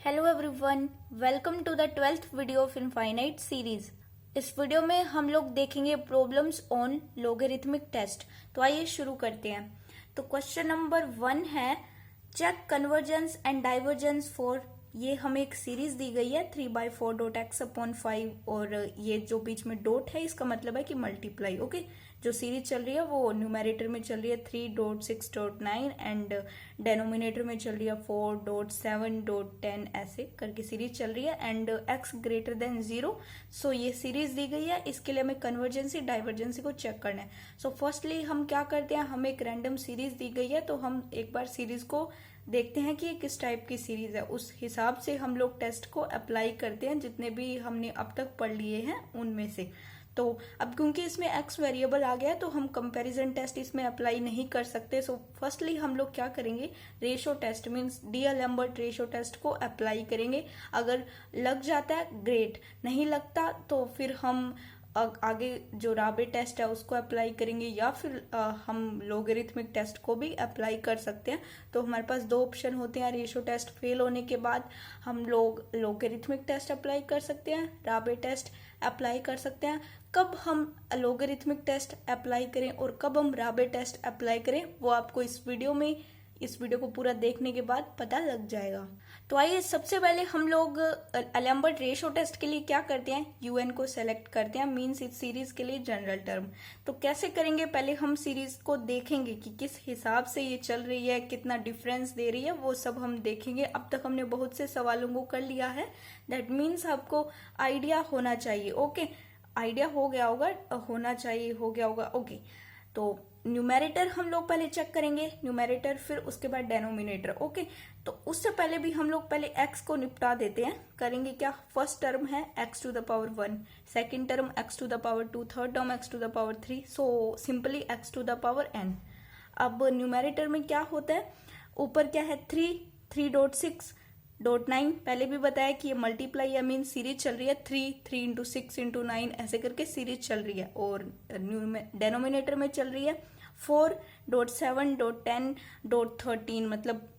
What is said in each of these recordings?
Hello everyone, welcome to the 12th video of infinite series. इस video में हम लोग देखेंगे प्रॉब्लम्स ऑन लोगरिथमिक टेस्ट। तो आइए शुरू करते हैं। तो क्वेश्चन नंबर 1 है check convergence and divergence for. ये हमें एक सीरीज दी गई है 3/4 डॉट एक्स अपॉन 5 और ये जो बीच में डॉट है इसका मतलब है कि मल्टीप्लाई। ओके, जो सीरीज चल रही है वो न्यूमेरेटर में चल रही है 3.6.9 एंड डेनोमिनेटर में चल रही है 4.7.10 ऐसे करके सीरीज चल रही है एंड x ग्रेटर देन 0। सो ये सीरीज दी गई है, इसके लिए हमें कन्वर्जेंसी डाइवर्जेंसी को चेक करना है। सो फर्स्टली हम क्या करते हैं, हमें एक रैंडम सीरीज दी गई है तो हम एक बार सीरीज को देखते हैं कि ये किस टाइप की सीरीज है, उस हिसाब से हम लोग टेस्ट को अप्लाई करते हैं जितने भी हमने अब तक पढ़ लिए हैं उनमें से। तो अब क्योंकि इसमें x वेरिएबल आ गया है तो हम कंपैरिजन टेस्ट इसमें अप्लाई नहीं कर सकते। सो फर्स्टली हम लोग क्या करेंगे, ratio test means D'Alembert ratio test को अप्लाई करेंगे। अगर लग जाता है ग्रेट, नहीं लगता तो फिर हम आगे जो राबे टेस्ट है उसको अप्लाई करेंगे या फिर हम लोगरिथमिक टेस्ट को भी अप्लाई कर सकते हैं। तो हमारे पास दो ऑप्शन होते हैं, रेशो टेस्ट फेल होने के बाद हम लोग लोगरिथमिक टेस्ट अप्लाई कर सकते हैं, राबे टेस्ट अप्लाई कर सकते हैं। कब हम लोगरिथमिक टेस्ट अप्लाई करें और कब हम राबे टेस्ट अप्लाई करें वो आपको इस वीडियो को पूरा देखने के बाद पता लग जाएगा। तो आइए सबसे पहले हम लोग एलम्बर्ट रेशो टेस्ट के लिए क्या करते हैं, यूएन को सेलेक्ट करते हैं, मींस इस सीरीज के लिए जनरल टर्म। तो कैसे करेंगे, पहले हम सीरीज को देखेंगे कि किस हिसाब से ये चल रही है, कितना डिफरेंस दे रही है, वो सब हम देखेंगे। अब तक हमने बहुत से सवालों को कर लिया है, दैट मीन्स आपको आइडिया होना चाहिए। ओके, आइडिया हो गया होगा, होना चाहिए हो गया होगा। ओके, तो न्यूमेरेटर हम लोग पहले चेक करेंगे, न्यूमेरेटर फिर उसके बाद डेनोमिनेटर। ओके, तो उससे पहले भी हम लोग पहले x को निपटा देते हैं। करेंगे क्या, फर्स्ट टर्म है x to the power 1, second term x to the power 2, third term x to the power 3, so simply x to the power n। अब न्यूमेरेटर में क्या होता है, ऊपर क्या है 3.6.9, पहले भी बताया कि ये मल्टीप्लाई या मीन सीरीज चल रही है 3 इंटू 6 इंटू 9 ऐसे करके सीरीज चल रही है और डेनोमिनेटर में चल रही है 4.7.10.13 मतलब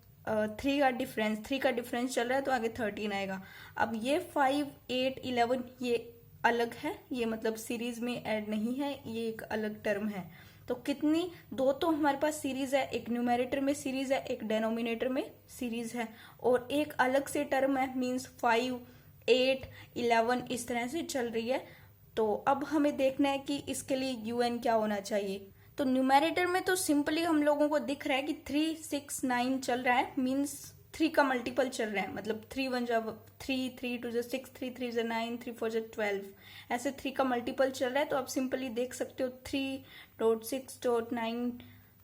3 का डिफरेंस चल रहा है तो आगे 13 आएगा। अब ये 5, 8, 11 ये अलग है, ये मतलब सीरीज में ऐड नहीं है, ये एक अलग टर्म है। तो कितनी, दो तो हमारे पास सीरीज है, एक न्यूमेरेटर में सीरीज है, एक डेनोमिनेटर में सीरीज है और एक अलग से टर्म है, मींस 5, 8, 11 इस तरह से चल रही है। तो अब हमें देखना है कि इसके लिए यूएन क्या होना चाहिए। तो न्यूमेरेटर में तो सिंपली हम लोगों को दिख रहा है कि 3, 6, 9 चल रहा है, मींस 3 का मल्टीपल चल रहा है, मतलब 3 1 जा 3, 3 2 जा 6, 3 3 जा 9, 3 4 जा 12 ऐसे 3 का मल्टीपल चल रहा है। तो आप सिंपली देख सकते हो 3.6.9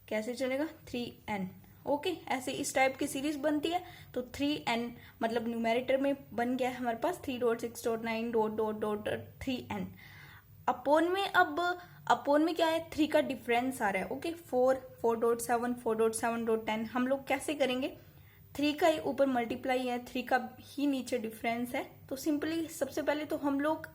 कैसे चलेगा, 3n। ओके, ऐसे इस टाइप की सीरीज बनती है। तो 3n मतलब न्यूमेरेटर में बन गया है हमारे पास 3.6.9 अपोन में। अब अपोन में क्या है, 3 का डिफरेंस आ रहा है। ओके, 4.7 4.7.10 हम लोग कैसे करेंगे, 3 का ही ऊपर मल्टीप्लाई है, 3 का ही नीचे डिफरेंस है। तो सिंपली सबसे पहले तो हम लोग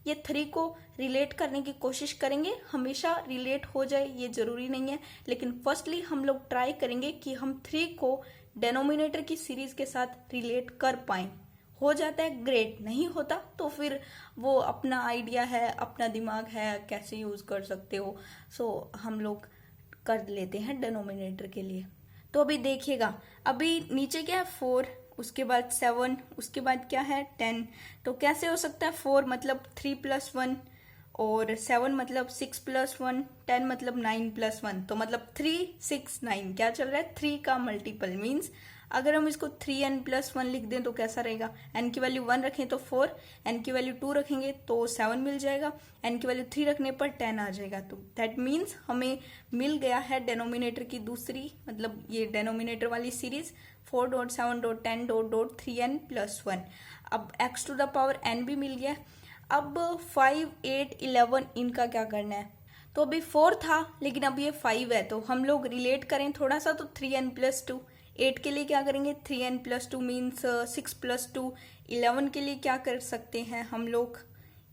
ये 3 को रिलेट करने की कोशिश करेंगे, हमेशा रिलेट हो जाए ये जरूरी नहीं है, लेकिन फर्स्टली हम लोग ट्राई करेंगे कि हम 3 को डेनोमिनेटर की सीरीज के साथ रिलेट कर पाए। हो जाता है ग्रेट, नहीं होता तो फिर वो अपना आइडिया है, अपना दिमाग है, कैसे यूज कर सकते हो। सो हम लोग कर लेते हैं डेनोमिनेटर के लिए। तो अभी देखिएगा, अभी नीचे क्या है 4, उसके बाद 7, उसके बाद क्या है 10। तो कैसे हो सकता है, 4 मतलब 3 + 1 और 7 मतलब 6 + 1, 10 मतलब 9 + 1, तो मतलब 3, 6, 9 क्या चल रहा है, 3 का मल्टीपल। मीन्स अगर हम इसको 3n + 1 लिख दें तो कैसा रहेगा, n की वैल्यू 1 रखें तो 4, n की वैल्यू 2 रखेंगे तो 7 मिल जाएगा, n की वैल्यू 3 रखने पर 10 आ जाएगा। तो दैट मीन्स हमें मिल गया है डेनोमिनेटर की दूसरी, मतलब ये डेनोमिनेटर वाली सीरीज 4.7.10.3n + 1। अब x to the power n भी मिल गया। अब 5, 8, 11 इनका क्या करना है, तो अभी 4 था लेकिन अब ये 5 है, तो हम लोग रिलेट करें थोड़ा सा तो 3n + 2। 8 के लिए क्या करेंगे, 3n + 2 मीन्स 6 + 2। 11 के लिए क्या कर सकते हैं हम लोग,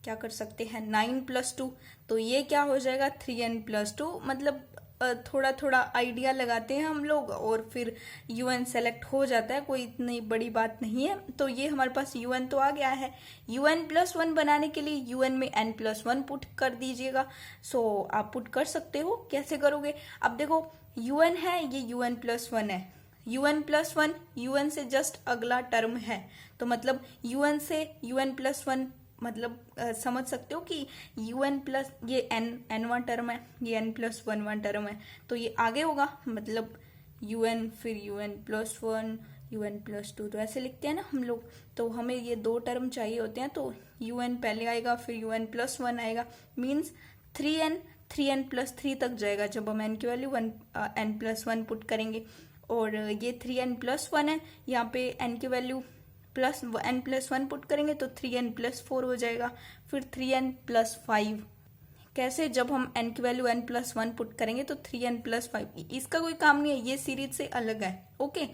क्या कर सकते हैं 9 + 2, तो ये क्या हो जाएगा 3n + 2, मतलब थोड़ा थोड़ा आइडिया लगाते हैं हम लोग और फिर UN सेलेक्ट हो जाता है, कोई इतनी बड़ी बात नहीं है। तो ये हमारे पास UN तो आ गया है। UN+1 बनाने के लिए UN में n+1 पुट कर दीजिएगा। सो आप पुट कर सकते हो। कैसे करोगे? अब देखो UN है, ये UN+1 है। UN+1 UN से जस्ट अगला टर्म है, तो मतलब UN से UN+1 मतलब समझ सकते हो कि UN प्लस ये n1 टर्म है, ये n+1 टर्म है, तो ये आगे होगा। मतलब UN फिर UN+1 UN+2, तो ऐसे लिखते हैं ना हम लोग। तो हमें ये 2 टर्म चाहिए होते हैं, तो UN पहले आएगा फिर UN+1 आएगा। मीन्स 3n+3 तक जाएगा जब हम n की वैल्यू n+1 पुट करेंगे। और ये 3n+1 है, यहाँ पे n की वैल्यू n+1 पुट करेंगे तो 3n+4 हो जाएगा। फिर 3n+5 कैसे? जब हम n की वैल्यू n+1 पुट करेंगे तो 3n+5। इसका कोई काम नहीं है, ये सीरीज से अलग है। ओके,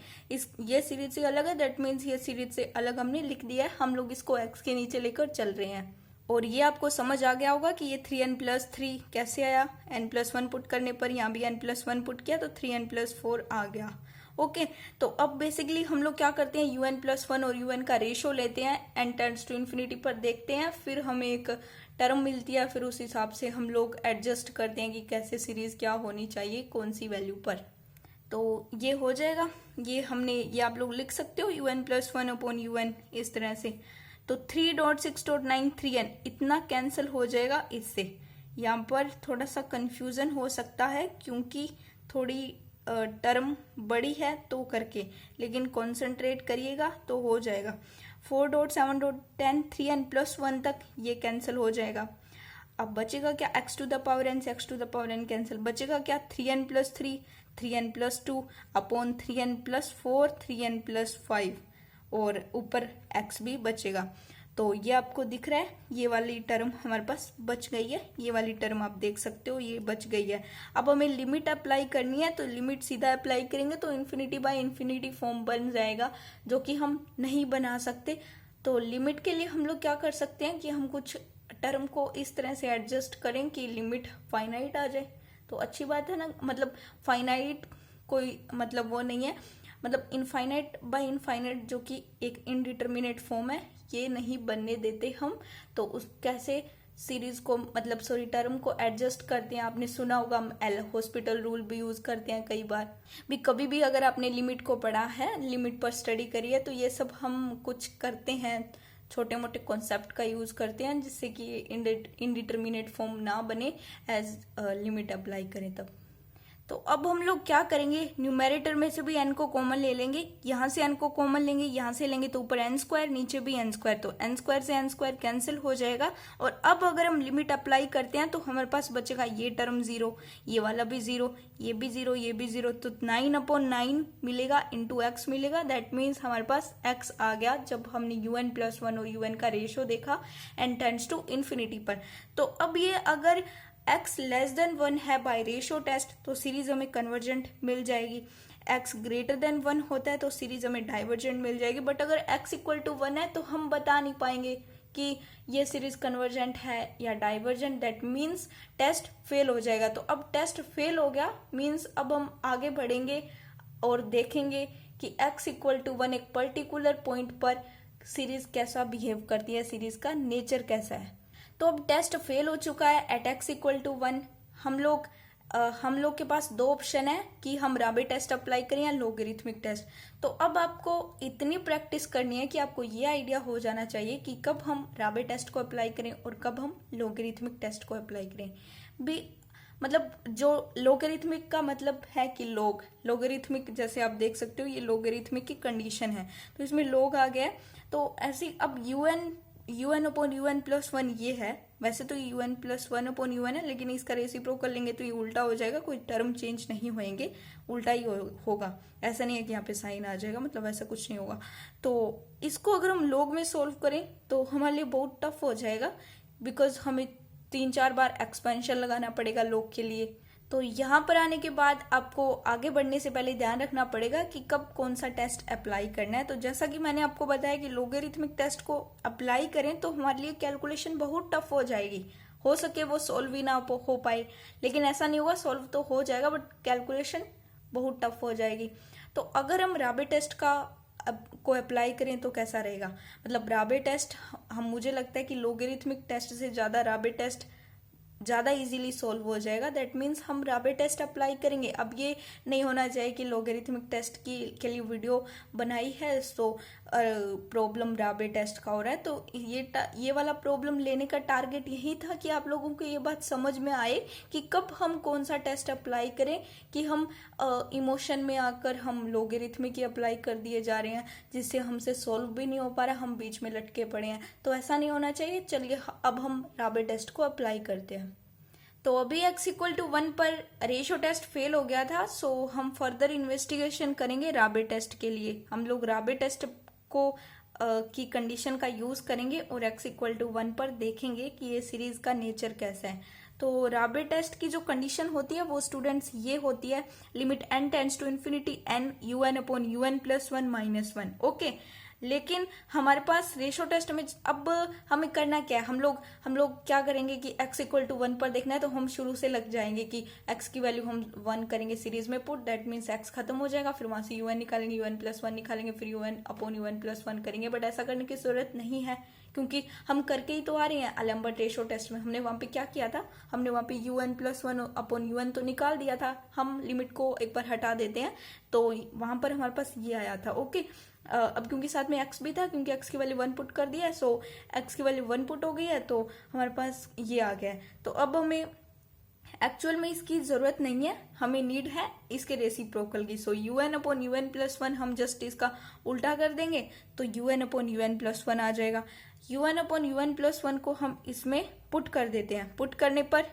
ये सीरीज से अलग है, दैट मीन्स ये सीरीज से अलग हमने लिख दिया है। हम लोग इसको x के नीचे लेकर चल रहे हैं। और ये आपको समझ आ गया होगा कि ये 3n+3 कैसे आया। n+1 पुट करने पर यहाँ भी n+1 पुट किया तो 3n+4 आ गया। ओके, तो अब बेसिकली हम लोग क्या करते हैं, UN+1 और UN का रेशो लेते हैं, n →∞ पर देखते हैं, फिर हमें एक टर्म मिलती है, फिर उस हिसाब से हम लोग एडजस्ट करते हैं कि कैसे सीरीज क्या होनी चाहिए कौन सी वैल्यू पर। तो ये हो जाएगा। ये आप लोग लिख सकते हो UN+1/UN इस तरह से। तो 3.6.9 3n इतना कैंसिल हो जाएगा इससे। यहाँ पर थोड़ा सा कंफ्यूजन हो सकता है क्योंकि थोड़ी टर्म बड़ी है तो करके, लेकिन कॉन्सेंट्रेट करिएगा तो हो जाएगा। 4.7.10 3n+1 तक ये कैंसिल हो जाएगा। अब बचेगा क्या? x⁴n से x⁴n कैंसिल, बचेगा क्या? 3n+3 3n+2 upon 3n+4 3n+5 और ऊपर x भी बचेगा। तो ये आपको दिख रहा है, ये वाली टर्म हमारे पास बच गई है। ये वाली टर्म आप देख सकते हो, ये बच गई है। अब हमें लिमिट अप्लाई करनी है, तो लिमिट सीधा अप्लाई करेंगे तो ∞/∞ फॉर्म बन जाएगा, जो कि हम नहीं बना सकते। तो लिमिट के लिए हम लोग क्या कर सकते हैं कि हम कुछ टर्म को इस तरह से एडजस्ट करें कि लिमिट फाइनाइट आ जाए, तो अच्छी बात है ना। मतलब फाइनाइट कोई मतलब वो नहीं है, मतलब इनफाइनाइट जो कि एक इनडिटर्मिनेट फॉर्म है, ये नहीं बनने देते हम। तो उस कैसे सीरीज को मतलब टर्म को एडजस्ट करते हैं, आपने सुना होगा, हम एल हॉस्पिटल रूल भी यूज करते हैं कई बार भी। कभी भी अगर आपने लिमिट को पढ़ा है, लिमिट पर स्टडी करी है, तो ये सब हम कुछ करते हैं, छोटे मोटे कॉन्सेप्ट का यूज करते हैं जिससे कि इनडिटर्मिनेट फॉर्म ना बने एज लिमिट अप्लाई करें तब। तो अब हम लोग क्या करेंगे, न्यूमेरेटर में से भी n को कॉमन ले लेंगे, यहाँ से n को कॉमन लेंगे, यहाँ से लेंगे तो ऊपर n², नीचे भी n², तो n² से n² कैंसिल हो जाएगा। और अब अगर हम लिमिट अप्लाई करते हैं तो हमारे पास बचेगा ये टर्म 0, ये वाला भी 0, ये भी 0, ये भी 0, तो 9/9 मिलेगा इंटू x मिलेगा। दैट मीन्स हमारे पास x आ गया जब हमने UN+1 और UN का रेशो देखा n →∞ पर। तो अब ये अगर x 1 है बाय रेशियो टेस्ट तो सीरीज हमें कन्वर्जेंट मिल जाएगी। x 1 होता है तो सीरीज हमें डाइवर्जेंट मिल जाएगी। बट अगर x=1 है तो हम बता नहीं पाएंगे कि ये सीरीज कन्वर्जेंट है या divergent. That means test fail हो जाएगा। तो अब टेस्ट फेल हो गया मीन्स अब हम आगे बढ़ेंगे और देखेंगे कि x=1 एक पर्टिकुलर पॉइंट पर सीरीज कैसा बिहेव करती है, सीरीज का नेचर कैसा है। तो अब टेस्ट फेल हो चुका है एट x=1। हम लोग के पास 2 ऑप्शन है कि हम राबे टेस्ट अप्लाई करें या लोगरिथमिक टेस्ट। तो अब आपको इतनी प्रैक्टिस करनी है कि आपको ये आइडिया हो जाना चाहिए कि कब हम राबे टेस्ट को अप्लाई करें और कब हम लोगरिथमिक टेस्ट को अप्लाई करें। भी मतलब जो लोगरिथमिक का मतलब है कि लोगरिथमिक जैसे आप देख सकते हो ये लोगरिथमिक की कंडीशन है, तो इसमें लोग आ गया। तो ऐसी अब UN/UN+1 ये है, वैसे तो UN+1/UN है, लेकिन इसका रेसिप्रोकल लेंगे तो ये उल्टा हो जाएगा, कोई टर्म चेंज नहीं होंगे, उल्टा ही होगा। ऐसा नहीं है कि यहाँ पे साइन आ जाएगा, मतलब ऐसा कुछ नहीं होगा। तो इसको अगर हम लोग में सोल्व करें तो हमारे लिए बहुत टफ हो जाएगा, बिकॉज हमें 3-4 बार एक्सपेंशन लगाना पड़ेगा लोग के लिए। तो यहाँ पर आने के बाद आपको आगे बढ़ने से पहले ध्यान रखना पड़ेगा कि कब कौन सा टेस्ट अप्लाई करना है। तो जैसा कि मैंने आपको बताया कि लोगरिथमिक टेस्ट को अप्लाई करें तो हमारे लिए कैलकुलेशन बहुत टफ हो जाएगी। हो सके वो सॉल्व ही ना हो पाए, लेकिन ऐसा नहीं होगा, सॉल्व तो हो जाएगा बट कैलकुलेशन बहुत टफ हो जाएगी। तो अगर हम राबे टेस्ट को अप्लाई करें तो कैसा रहेगा, मतलब राबे टेस्ट हम मुझे लगता है कि लोगरिथमिक टेस्ट से ज़्यादा राबे टेस्ट ज़्यादा इजीली सॉल्व हो जाएगा। दैट मीन्स हम राबे टेस्ट अप्लाई करेंगे। अब ये नहीं होना चाहिए कि लोगरिथमिक टेस्ट के लिए वीडियो बनाई है तो प्रॉब्लम राबे टेस्ट का हो रहा है। तो ये वाला प्रॉब्लम लेने का टारगेट यही था कि आप लोगों को ये बात समझ में आए कि कब हम कौन सा टेस्ट अप्लाई करें, कि हम इमोशन में आकर हम लोगरिथमिक ही अप्लाई कर दिए जा रहे हैं जिससे हमसे सॉल्व भी नहीं हो पा रहा, हम बीच में लटके पड़े हैं। तो ऐसा नहीं होना चाहिए। चलिए अब हम राबे टेस्ट को अप्लाई करते हैं। तो अभी x=1 पर रेशो टेस्ट फेल हो गया था, सो हम फर्दर इन्वेस्टिगेशन करेंगे राबे टेस्ट के लिए। हम लोग राबे टेस्ट को की कंडीशन का यूज करेंगे और x=1 पर देखेंगे कि ये सीरीज का नेचर कैसा है। तो राबे टेस्ट की जो कंडीशन होती है वो स्टूडेंट्स ये होती है, limit n tends to infinity n un/un + 1 - 1। Okay, लेकिन हमारे पास रेशो टेस्ट में अब हमें करना क्या है, हम लोग क्या करेंगे कि x=1 पर देखना है तो हम शुरू से लग जाएंगे कि x की वैल्यू हम 1 करेंगे सीरीज में पुट, दैट मीन्स x खत्म हो जाएगा, फिर वहां से un निकालेंगे, un+1 निकालेंगे, फिर un/un+1 करेंगे। बट ऐसा करने की जरूरत नहीं है क्योंकि हम करके ही तो आ रहे हैं। अलेम्बर्ट रेशो टेस्ट में हमने वहां पे क्या किया था, हमने वहां पे un+1/un तो निकाल दिया था। हम लिमिट को एक बार हटा देते हैं तो वहां पर हमारे पास ये आया था। ओके, अब क्योंकि साथ में x भी था, क्योंकि x की वैल्यू 1 पुट कर दिया है, सो x की वैल्यू 1 पुट हो गई है तो हमारे पास ये आ गया है। तो अब हमें एक्चुअल में इसकी जरूरत नहीं है, हमें नीड है इसके रेसिप्रोकल की। सो un/un+1 हम जस्ट इसका उल्टा कर देंगे तो un/un+1 आ जाएगा। un/un+1 को हम इसमें पुट कर देते हैं। पुट करने पर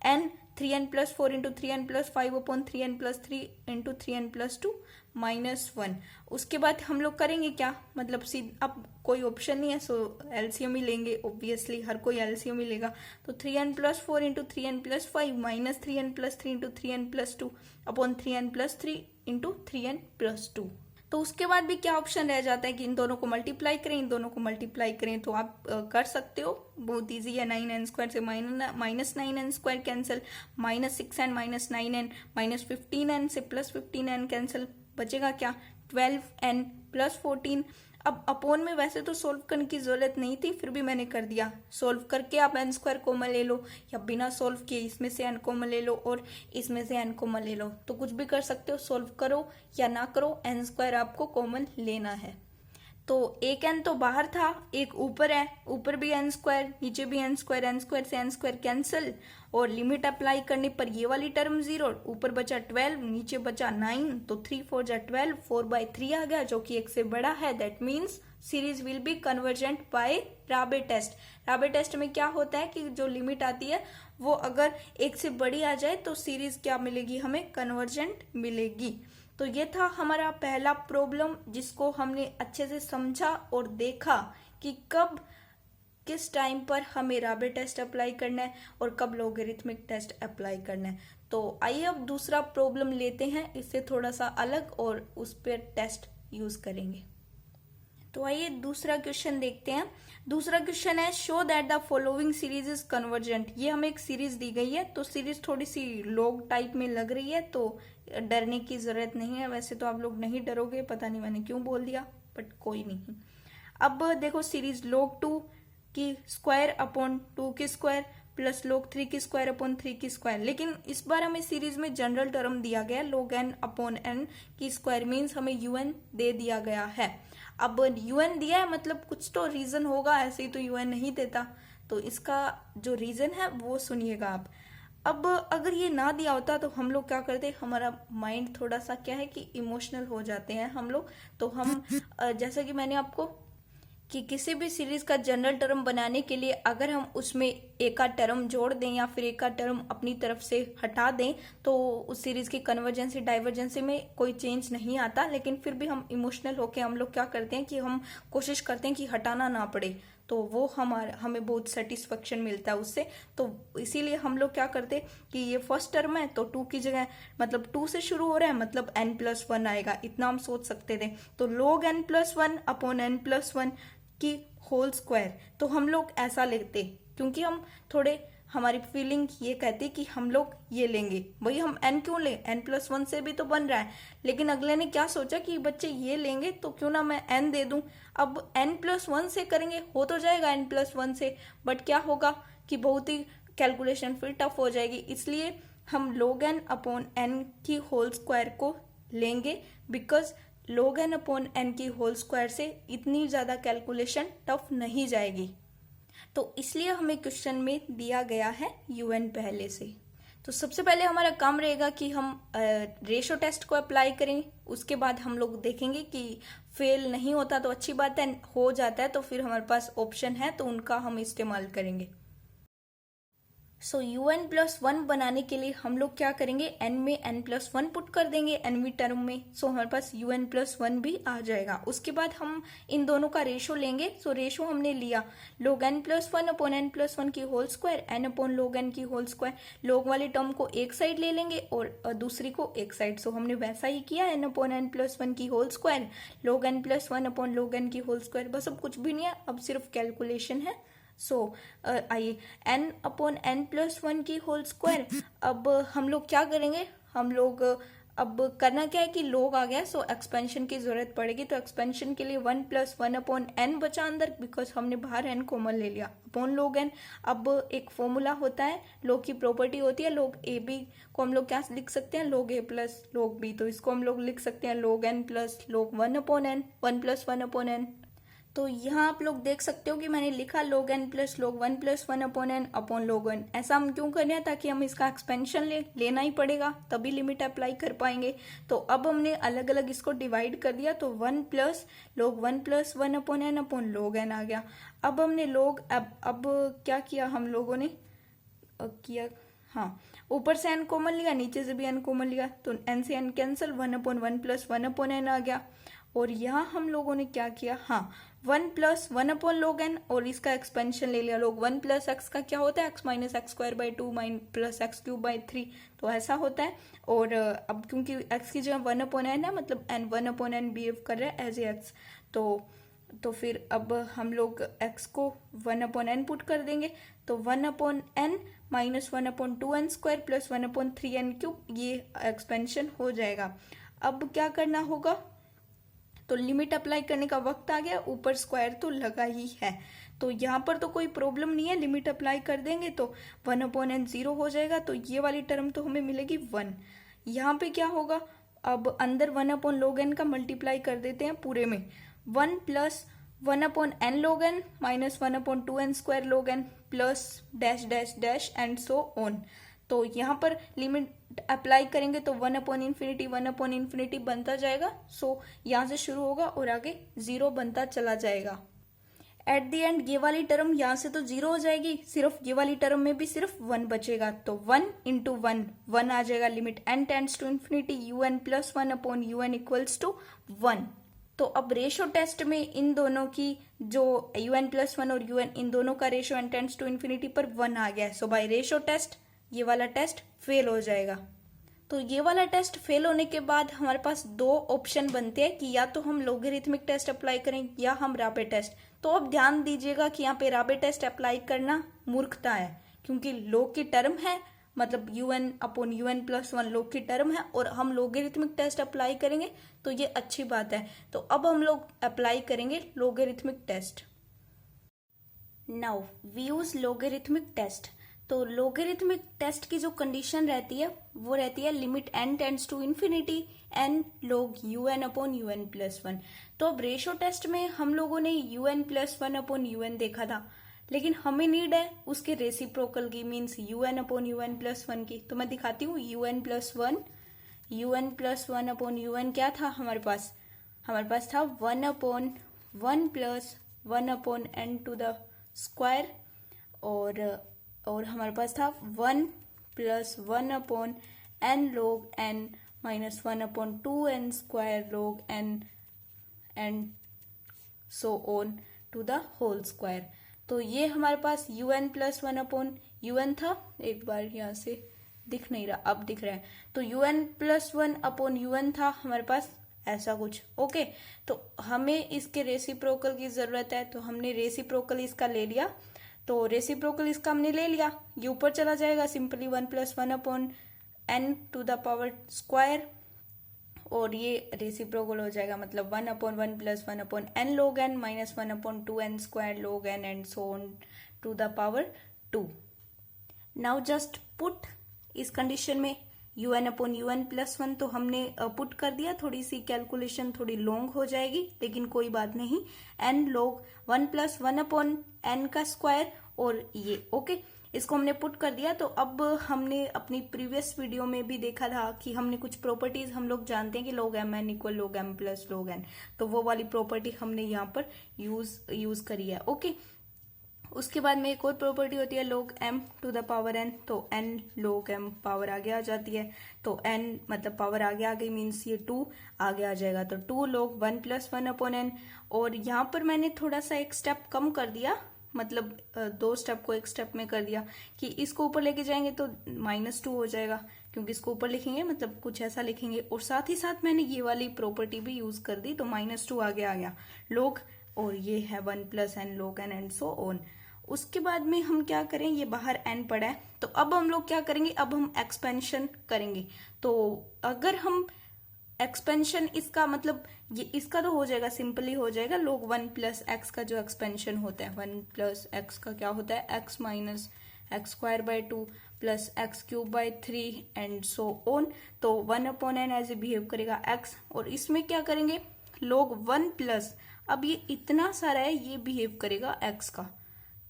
n 3n+4 × 3n+5/3n+3 × 3n+2 -1। उसके बाद हम लोग करेंगे क्या, मतलब अब कोई ऑप्शन नहीं है, सो एलसीएम ही लेंगे। ऑब्वियसली हर कोई एलसीएम ही लेगा। तो 3n+4 × 3n+5 - 3n+3 × 3n+2/3n+3 × 3n+2। तो उसके बाद भी क्या ऑप्शन रह जाता है कि इन दोनों को मल्टीप्लाई करें, इन दोनों को मल्टीप्लाई करें। तो आप कर सकते हो, बहुत इजी है। 9n² से -9n² cancel, -6n -9n, -15n से +15n कैंसिल, बचेगा क्या 12n + 14। अब अपोन में वैसे तो सोल्व करने की जरूरत नहीं थी, फिर भी मैंने कर दिया। सोल्व करके आप n² कॉमन ले लो या बिना सोल्व किए इसमें से n कॉमन ले लो और इसमें से n कॉमन ले लो, तो कुछ भी कर सकते हो। सोल्व करो या ना करो, n² आपको कॉमन लेना है। तो एक n तो बाहर था, एक ऊपर है, ऊपर भी n², नीचे भी n², n² से n² कैंसिल और लिमिट अप्लाई करने पर ये वाली टर्म 0, ऊपर बचा 12, नीचे बचा 9, तो 3 4 जा 12, 4/3 आ गया जो कि 1 से बड़ा है। That means series will be convergent by Raabe test. Raabe test में क्या होता है कि जो लिमिट आती है वो अगर 1 से बड़ी आ जाए तो सीरीज क्या मिलेगी, हमें कन्वर्जेंट मिलेगी। तो ये था हमारा पहला प्रॉब्लम जिसको हमने अच्छे से समझा और देखा कि कब किस टाइम पर हमें राबे टेस्ट अप्लाई करना है और कब लोगरिथमिक टेस्ट अप्लाई करना है। तो आइए अब दूसरा प्रॉब्लम लेते हैं, इससे थोड़ा सा अलग, और उस पर टेस्ट यूज करेंगे। तो आइए दूसरा क्वेश्चन देखते हैं। दूसरा क्वेश्चन है, show that the following series is convergent. ये हमें एक सीरीज दी गई है, तो सीरीज थोड़ी सी लॉग टाइप में लग रही है, तो डरने की जरूरत नहीं है। वैसे तो आप लोग नहीं डरोगे, पता नहीं मैंने क्यों बोल दिया, बट कोई नहीं। अब देखो, सीरीज log 2 की स्क्वायर अपॉन 2 की स्क्वायर प्लस log 3 की स्क्वायर अपॉन 3 की स्क्वायर, लेकिन इस बार हमें सीरीज में जनरल टर्म दिया गया log n अपॉन n की स्क्वायर, मीन्स हमें un दे दिया गया है। अब un दिया है मतलब कुछ तो रीजन होगा, ऐसे ही तो un नहीं देता। तो इसका जो रीजन है वो सुनिएगा आप। अब अगर ये ना दिया होता तो हम लोग क्या करते, हमारा माइंड थोड़ा सा क्या है कि इमोशनल हो जाते हैं हम लोग। तो हम जैसा कि मैंने आपको कि किसी भी सीरीज का जनरल टर्म बनाने के लिए अगर हम उसमें एक का टर्म जोड़ दें या फिर एक का टर्म अपनी तरफ से हटा दें तो उस सीरीज की कन्वर्जेंसी डाइवर्जेंसी में कोई चेंज नहीं आता। लेकिन फिर भी हम इमोशनल होके हम लोग क्या करते हैं कि हम कोशिश करते हैं कि हटाना ना पड़े, तो वो हमें बहुत सेटिस्फेक्शन मिलता है उससे। तो इसीलिए हम लोग क्या करते कि ये फर्स्ट टर्म है तो 2 की जगह मतलब 2 से शुरू हो रहा है मतलब n+1 आएगा, इतना हम सोच सकते थे। तो log n+1 अपॉन n+1 की होल स्क्वायर, तो हम लोग ऐसा लेते क्योंकि हम थोड़े हमारी फीलिंग ये कहती कि हम लोग ये लेंगे। भाई हम n क्यों लें, n+1 से भी तो बन रहा है, लेकिन अगले ने क्या सोचा कि बच्चे ये लेंगे तो क्यों ना मैं n दे दूं। अब n+1 से करेंगे हो तो जाएगा n+1 से, बट क्या होगा कि बहुत ही कैलकुलेशन फिर टफ हो जाएगी, इसलिए हम log n अपॉन n की होल स्क्वायर को लेंगे, because log n upon n की होल स्क्वायर से इतनी ज्यादा कैलकुलेशन टफ नहीं जाएगी। तो इसलिए हमें क्वेश्चन में दिया गया है un पहले से। तो सबसे पहले हमारा काम रहेगा कि हम रेशो टेस्ट को अप्लाई करें, उसके बाद हम लोग देखेंगे कि फेल नहीं होता तो अच्छी बात है, हो जाता है तो फिर हमारे पास ऑप्शन है तो उनका हम इस्तेमाल करेंगे। सो un+1 बनाने के लिए हम लोग क्या करेंगे, n में n+1 पुट कर देंगे nवीं टर्म में, सो हमारे पास un+1 भी आ जाएगा। उसके बाद हम इन दोनों का रेशो लेंगे। सो रेशो हमने लिया log n+1 अपॉन n+1 की whole square, n upon log n की होल स्क्वायर। log वाली टर्म को एक साइड ले लेंगे और दूसरी को एक साइड। सो हमने वैसा ही किया, n अपॉन n+1 की whole square log n+1 upon log n की होल स्क्वायर। बस अब कुछ भी नहीं है, अब सिर्फ कैलकुलेशन है। सो आइए n अपॉन n+1 की होल स्क्वायर। अब हम लोग क्या करेंगे, हम लोग अब करना क्या है कि log आ गया, सो एक्सपेंशन की जरूरत पड़ेगी। तो एक्सपेंशन के लिए 1+1 अपॉन n बचा अंदर, बिकॉज हमने बाहर n कॉमन ले लिया, अपॉन log n। अब एक फॉर्मूला होता है, log की प्रॉपर्टी होती है, log a b को हम लोग क्या लिख सकते हैं, log a plus log b। तो इसको हम लोग लिख सकते हैं log n plus log 1 upon n, 1+1 upon n। तो यहाँ आप लोग देख सकते हो कि मैंने लिखा log n plus log 1+1 upon n upon log 1। ऐसा हम क्यों कर रहे हैं, ताकि हम इसका एक्सपेंशन लेना ही पड़ेगा, तभी लिमिट अप्लाई कर पाएंगे। तो अब हमने अलग अलग इसको डिवाइड कर दिया, तो 1 plus log 1+1 upon n upon log n आ गया। अब हमने अब क्या किया हम लोगों ने किया, हाँ ऊपर से n कॉमन लिया, नीचे से भी n कॉमन लिया, तो n से n cancel, 1 upon 1+1 upon n आ गया। और यहाँ हम लोगों ने क्या किया, हाँ 1+1 अपॉन log n और इसका एक्सपेंशन ले लिया। log 1 प्लस एक्स का क्या होता है, x minus x square by 2 plus x cube by 3, तो ऐसा होता है। और अब क्योंकि x की जगह 1 अपॉन n है, मतलब n 1 अपॉन n बिहेव कर रहा है एज ए एक्स, तो फिर अब हम लोग x को 1 अपॉन n पुट कर देंगे, तो 1 upon n minus 1 upon 2n square plus 1 upon 3n cube, ये एक्सपेंशन हो जाएगा। अब क्या करना होगा, तो लिमिट अप्लाई करने का वक्त आ गया, ऊपर स्क्वायर तो लगा ही है, तो यहाँ पर तो कोई प्रॉब्लम नहीं है, लिमिट अप्लाई कर देंगे तो 1 अपॉन n 0 हो जाएगा, तो ये वाली टर्म तो हमें मिलेगी 1। यहाँ पे क्या होगा, अब अंदर 1 अपॉन log n का मल्टीप्लाई कर देते हैं पूरे में, 1 plus 1 upon n log n minus 1 upon 2n square log n plus dash dash dash and so on. तो यहाँ पर लिमिट अप्लाई करेंगे तो 1 अपॉन इन्फिनिटी बनता जाएगा। सो यहाँ से शुरू होगा और आगे 0 बनता चला जाएगा। एट द एंड ये वाली टर्म यहाँ से तो 0 हो जाएगी, सिर्फ ये वाली टर्म में भी सिर्फ 1 बचेगा, तो 1 इंटू 1 आ जाएगा। Limit n tends to infinity un plus 1 upon un equals to 1। तो अब रेशो टेस्ट में इन दोनों की जो un+1 और un, इन दोनों का ratio n tends to infinity पर 1 आ गया है। सो बाय रेशो टेस्ट ये वाला टेस्ट फेल हो जाएगा। तो ये वाला टेस्ट फेल होने के बाद हमारे पास दो ऑप्शन बनते हैं कि या तो हम लोगरिथमिक टेस्ट अप्लाई करें या हम राबे टेस्ट। तो अब ध्यान दीजिएगा कि यहाँ पे राबे टेस्ट अप्लाई करना मूर्खता है, क्योंकि log की टर्म है, मतलब un upon un plus 1 log की टर्म है, और हम लोगरिथमिक टेस्ट अप्लाई करेंगे तो ये अच्छी बात है। तो अब हम लोग अप्लाई करेंगे logarithmic test. Now we use logarithmic test. तो लोगरिथमिक टेस्ट की जो कंडीशन रहती है वो रहती है limit n tends to infinity n log un upon un plus 1। तो अब रेशो टेस्ट में हम लोगों ने un प्लस 1 अपॉन un देखा था, लेकिन हमें नीड है उसके रेसिप्रोकल की, means un upon un plus 1 की। तो मैं दिखाती हूँ un प्लस 1 अपॉन un क्या था हमारे पास था 1 upon 1 plus 1 upon n to the square, और हमारे पास था 1 plus 1 upon n log n minus 1 upon 2n square log n and so on to the whole square. तो ये हमारे पास un प्लस 1 अपॉन un था, एक बार यहाँ से दिख नहीं रहा, अब दिख रहा है। तो un प्लस 1 अपॉन un था हमारे पास ऐसा कुछ, ओके। तो हमें इसके रेसिप्रोकल की जरूरत है, तो हमने रेसिप्रोकल इसका ले लिया। तो रेसिप्रोकल इसका हमने ले लिया, ये ऊपर चला जाएगा simply 1 + 1 upon n to the power square, और ये रेसिप्रोकल हो जाएगा, मतलब 1/1 + 1 upon n log n minus 1/2n square log n and so on to the power 2। Now just put इस कंडीशन में un/un+1 तो हमने पुट कर दिया। थोड़ी सी कैलकुलेशन थोड़ी लॉन्ग हो जाएगी, लेकिन कोई बात नहीं। n log 1 + 1 अपॉन n का स्क्वायर, और ये ओके, इसको हमने पुट कर दिया। तो अब हमने अपनी प्रीवियस वीडियो में भी देखा था कि हमने कुछ प्रॉपर्टीज हम लोग जानते हैं कि log mn = log m + log n, तो वो वाली प्रॉपर्टी हमने यहाँ पर यूज करी है। ओके, उसके बाद में एक और प्रॉपर्टी होती है log m to the power n, तो n log m पावर आगे आ जाती है, तो n मतलब पावर आगे आ गई मीन्स ये 2 आगे आ जाएगा, तो 2 log 1 + 1 अपॉन n। और यहाँ पर मैंने थोड़ा सा एक स्टेप कम कर दिया, मतलब 2 स्टेप को एक स्टेप में कर दिया कि इसको ऊपर लेके जाएंगे तो -2 हो जाएगा, क्योंकि इसको ऊपर लिखेंगे मतलब कुछ ऐसा लिखेंगे, और साथ ही साथ मैंने ये वाली प्रॉपर्टी भी यूज कर दी, तो -2 आगे आ गया log, और ये है 1 + n log n and so on. उसके बाद में हम क्या करें, ये बाहर n पड़ा है, तो अब हम लोग क्या करेंगे, अब हम एक्सपेंशन करेंगे। तो अगर हम एक्सपेंशन, इसका मतलब ये इसका तो हो जाएगा, सिंपली हो जाएगा log 1 + x का जो एक्सपेंशन होता है, 1 + x का क्या होता है, x - x² 2 + x³ 3 and so on. तो 1/n ऐसे बिहेव करेगा x, और इसमें क्या करेंगे log 1 +, अब ये इतना सारा है, ये बिहेव करेगा x का,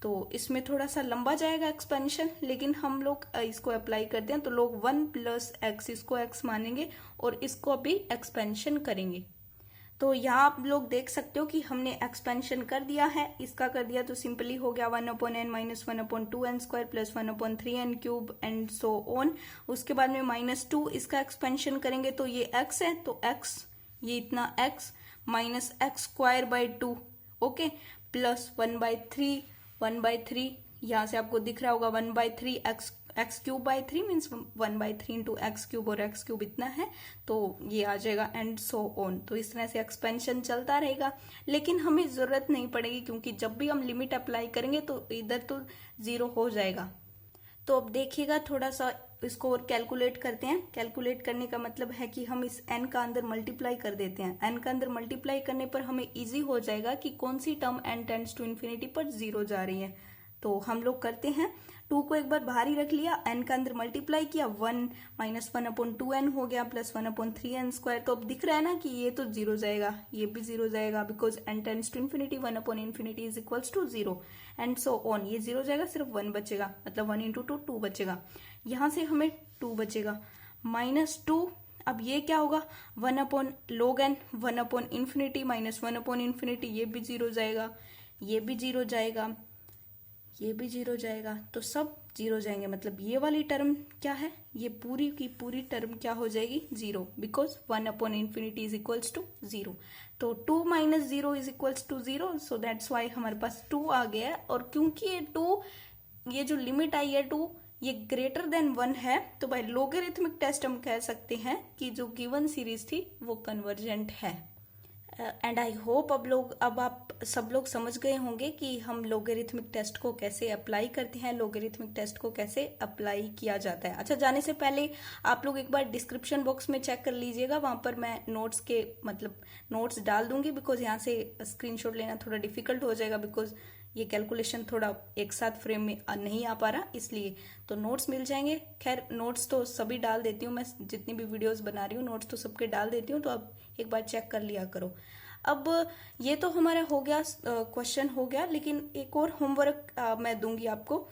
तो इसमें थोड़ा सा लंबा जाएगा एक्सपेंशन, लेकिन हम लोग इसको अप्लाई करते हैं, तो log 1 + x, इसको x मानेंगे और इसको भी एक्सपेंशन करेंगे। तो यहाँ आप लोग देख सकते हो कि हमने एक्सपेंशन कर दिया है, इसका कर दिया, तो सिंपली हो गया 1/n minus 1/2n square plus 1/3n³ and so on. उसके बाद में -2 इसका एक्सपेंशन करेंगे, तो ये x है, तो x ये इतना x minus x²/2 okay, plus 1/3 यहाँ से आपको दिख रहा होगा 1/3 x³ मीन्स 1/3 × x³ और x³ इतना है, तो ये आ जाएगा एंड सो ऑन। तो इस तरह से एक्सपेंशन चलता रहेगा, लेकिन हमें जरूरत नहीं पड़ेगी, क्योंकि जब भी हम लिमिट अप्लाई करेंगे तो इधर तो 0 हो जाएगा। तो अब देखिएगा, थोड़ा सा इसको और कैलकुलेट करते हैं। कैलकुलेट करने का मतलब है कि हम इस n का अंदर मल्टीप्लाई कर देते हैं। n का अंदर मल्टीप्लाई करने पर हमें इजी हो जाएगा कि कौन सी term n tends to infinity पर 0 जा रही है। तो हम लोग करते हैं, 2 को एक बार बाहर ही रख लिया, n का अंदर मल्टीप्लाई किया, 1 माइनस 1/2n हो गया प्लस 1/3n स्क्वायर। तो अब दिख रहा है ना कि ये तो 0 जाएगा, ये भी 0 जाएगा, because n tends to infinity, 1/∞ is equals to 0 and so on. ये 0 जाएगा, सिर्फ 1 बचेगा, मतलब 1 × 2 2 बचेगा, यहाँ से हमें 2 बचेगा, -2। अब ये क्या होगा, 1/log n, 1/∞ माइनस 1/∞, ये भी 0 जाएगा, ये भी 0 जाएगा, ये भी 0 जाएगा, तो सब 0 जाएंगे। मतलब ये वाली टर्म क्या है, ये पूरी की पूरी टर्म क्या हो जाएगी, 0, बिकॉज 1/∞ इज इक्वल्स टू 0। तो 2 - 0 is equals to 0, so that's why हमारे पास 2 आ गया है। और क्योंकि ये 2, ये जो लिमिट आई है 2, ये ग्रेटर देन 1 है, तो बाय लोगरिथमिक टेस्ट हम कह सकते हैं कि जो गिवन सीरीज थी वो कन्वर्जेंट है। एंड आई होप अब आप सब लोग समझ गए होंगे कि हम लोगरिथमिक टेस्ट को कैसे अप्लाई करते हैं, लोगरिथमिक टेस्ट को कैसे अप्लाई किया जाता है। अच्छा, जाने से पहले आप लोग एक बार डिस्क्रिप्शन बॉक्स में चेक कर लीजिएगा, वहां पर मैं नोट्स के मतलब नोट्स डाल दूंगी, बिकॉज यहाँ से स्क्रीनशॉट लेना थोड़ा डिफिकल्ट हो जाएगा, बिकॉज ये कैलकुलेशन थोड़ा एक साथ फ्रेम में नहीं आ पा रहा, इसलिए तो नोट्स मिल जाएंगे। खैर, नोट्स तो सभी डाल देती हूँ मैं, जितनी भी वीडियोस बना रही हूँ नोट्स तो सबके डाल देती हूँ, तो अब एक बार चेक कर लिया करो। अब ये तो हमारा हो गया, क्वेश्चन हो गया, लेकिन एक और होमवर्क मैं दूंगी आपको।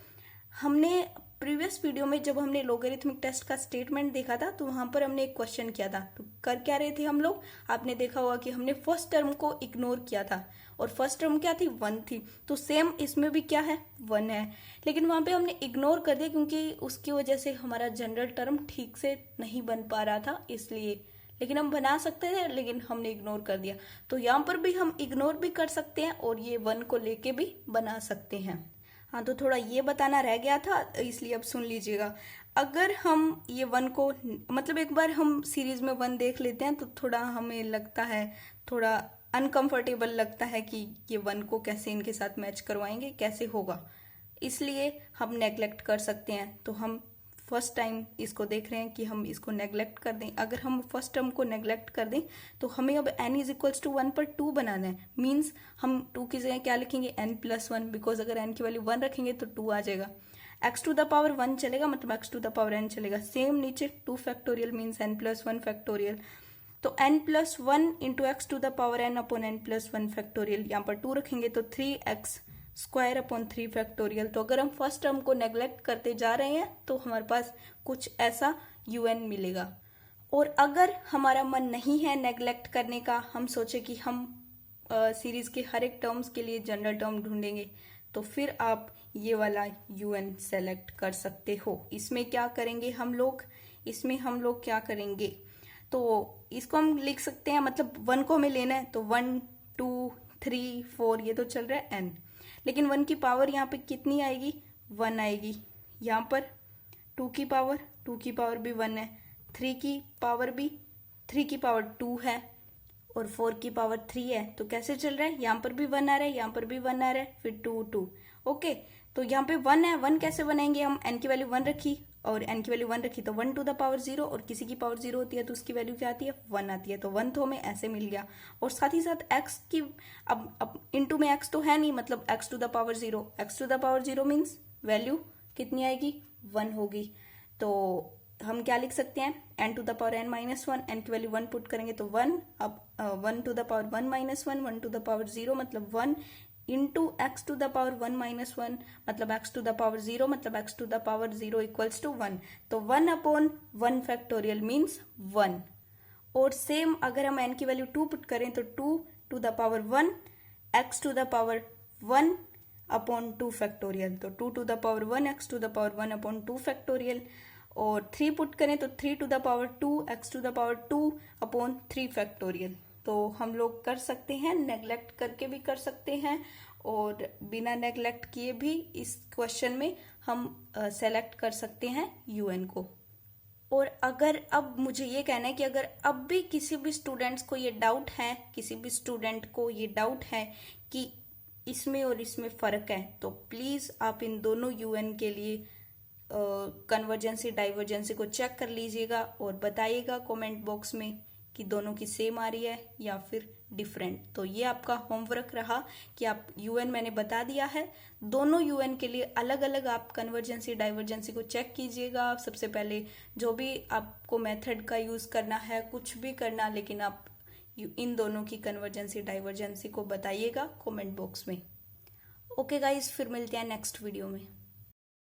हमने प्रीवियस वीडियो में जब हमने लोगरिथमिक टेस्ट का स्टेटमेंट देखा था, तो वहां पर हमने एक क्वेश्चन किया था, तो कर क्या रहे थे हम लोग, आपने देखा होगा कि हमने फर्स्ट टर्म को इग्नोर किया था, और फर्स्ट टर्म क्या थी, 1 थी। तो सेम इसमें भी क्या है, 1 है, लेकिन वहां पे हमने इग्नोर कर दिया, क्योंकि उसकी वजह से हमारा जनरल टर्म ठीक से नहीं बन पा रहा था, इसलिए। लेकिन हम बना सकते थे, लेकिन हमने इग्नोर कर दिया। तो यहाँ पर भी हम इग्नोर भी कर सकते हैं, और ये 1 को लेके भी बना सकते हैं। हाँ, तो थोड़ा ये बताना रह गया था, इसलिए अब सुन लीजिएगा। अगर हम ये 1 को, मतलब एक बार हम सीरीज में 1 देख लेते हैं, तो थोड़ा हमें लगता है, थोड़ा अनकंफर्टेबल लगता है कि ये 1 को कैसे इनके साथ मैच करवाएंगे, कैसे होगा। इसलिए हम नेग्लेक्ट कर सकते हैं। तो हम फर्स्ट टाइम इसको देख रहे हैं कि हम इसको नेग्लेक्ट कर दें। अगर हम फर्स्ट टर्म को नेग्लेक्ट कर दें तो हमें अब n इज इक्वल्स टू 1 पर 2 बनाना है। मीन्स हम 2 की जगह क्या लिखेंगे, n+1, बिकॉज अगर n की वैल्यू 1 रखेंगे तो 2 आ जाएगा। x टू द पावर 1 चलेगा, मतलब x to the power n चलेगा। सेम नीचे 2 फैक्टोरियल मीन्स n+1 फैक्टोरियल। तो n+1 into x to the power n upon n+1 factorial, यहाँ पर 2 रखेंगे तो 3x स्क्वायर अपॉन 3 फैक्टोरियल। तो अगर हम फर्स्ट टर्म को नेग्लेक्ट करते जा रहे हैं तो हमारे पास कुछ ऐसा un मिलेगा। और अगर हमारा मन नहीं है नेग्लेक्ट करने का, हम सोचे कि हम सीरीज के हर एक टर्म्स के लिए जनरल टर्म ढूंढेंगे, तो फिर आप ये वाला un सेलेक्ट कर सकते हो। इसमें क्या करेंगे हम लोग क्या करेंगे, तो इसको हम लिख सकते हैं, मतलब 1 को हमें लेना है तो 1 2 3 4 ये तो चल रहा है n, लेकिन 1 की पावर यहाँ पे कितनी आएगी, 1 आएगी। यहाँ पर 2 की पावर भी 1 है, 3 की पावर 2 है और 4 की पावर 3 है। तो कैसे चल रहा है, यहाँ पर भी 1 आ रहा है, यहाँ पर भी 1 आ रहा है, फिर 2 2। ओके, तो यहाँ पे 1 है, 1 कैसे बनाएंगे हम, n की वैल्यू 1 रखी और n की वैल्यू 1 रखी तो 1 टू द पावर 0, और किसी की पावर 0 होती है तो उसकी वैल्यू क्या आती है, 1 आती है। तो 1 तो हमें ऐसे मिल गया। और साथ ही साथ x की अब इंटू में x तो है नहीं, मतलब x to the power 0, x to the power 0 means value कितनी आएगी, 1 होगी। तो हम क्या लिख सकते हैं, n to the power n-1, n की वैल्यू 1 पुट करेंगे तो 1, अब 1 to the power 1-1, 1 to the power 0 मतलब 1 into x to the power 1-1 मतलब एक्स टू द पावर 0, मतलब x to the power 0 equals to 1। तो 1 अपॉन 1 फैक्टोरियल मीन्स 1। और same अगर हम n की वैल्यू 2 पुट करें तो 2 to the power 1 x to the power 1 upon 2 factorial, तो 2 to the power 1 x to the power 1 upon 2 factorial. और 3 put करें तो 3 to the power 2 x to the power 2 upon 3 factorial. तो हम लोग कर सकते हैं, नेग्लेक्ट करके भी कर सकते हैं और बिना नेग्लेक्ट किए भी इस क्वेश्चन में हम सेलेक्ट कर सकते हैं un को। और अगर अब मुझे ये कहना है कि अगर अब भी किसी भी स्टूडेंट्स को ये डाउट है, कि इसमें और इसमें फर्क है, तो प्लीज आप इन दोनों un के लिए कन्वर्जेंसी डाइवर्जेंसी को चेक कर लीजिएगा और बताइएगा कमेंट बॉक्स में कि दोनों की सेम आ रही है या फिर डिफरेंट। तो ये आपका होमवर्क रहा कि आप un मैंने बता दिया है, दोनों un के लिए अलग अलग आप कन्वर्जेंसी डाइवर्जेंसी को चेक कीजिएगा। सबसे पहले जो भी आपको मेथड का यूज करना है, कुछ भी करना, लेकिन आप इन दोनों की कन्वर्जेंसी डाइवर्जेंसी को बताइएगा कमेंट बॉक्स में। ओके गाइस, फिर मिलते हैं नेक्स्ट वीडियो में।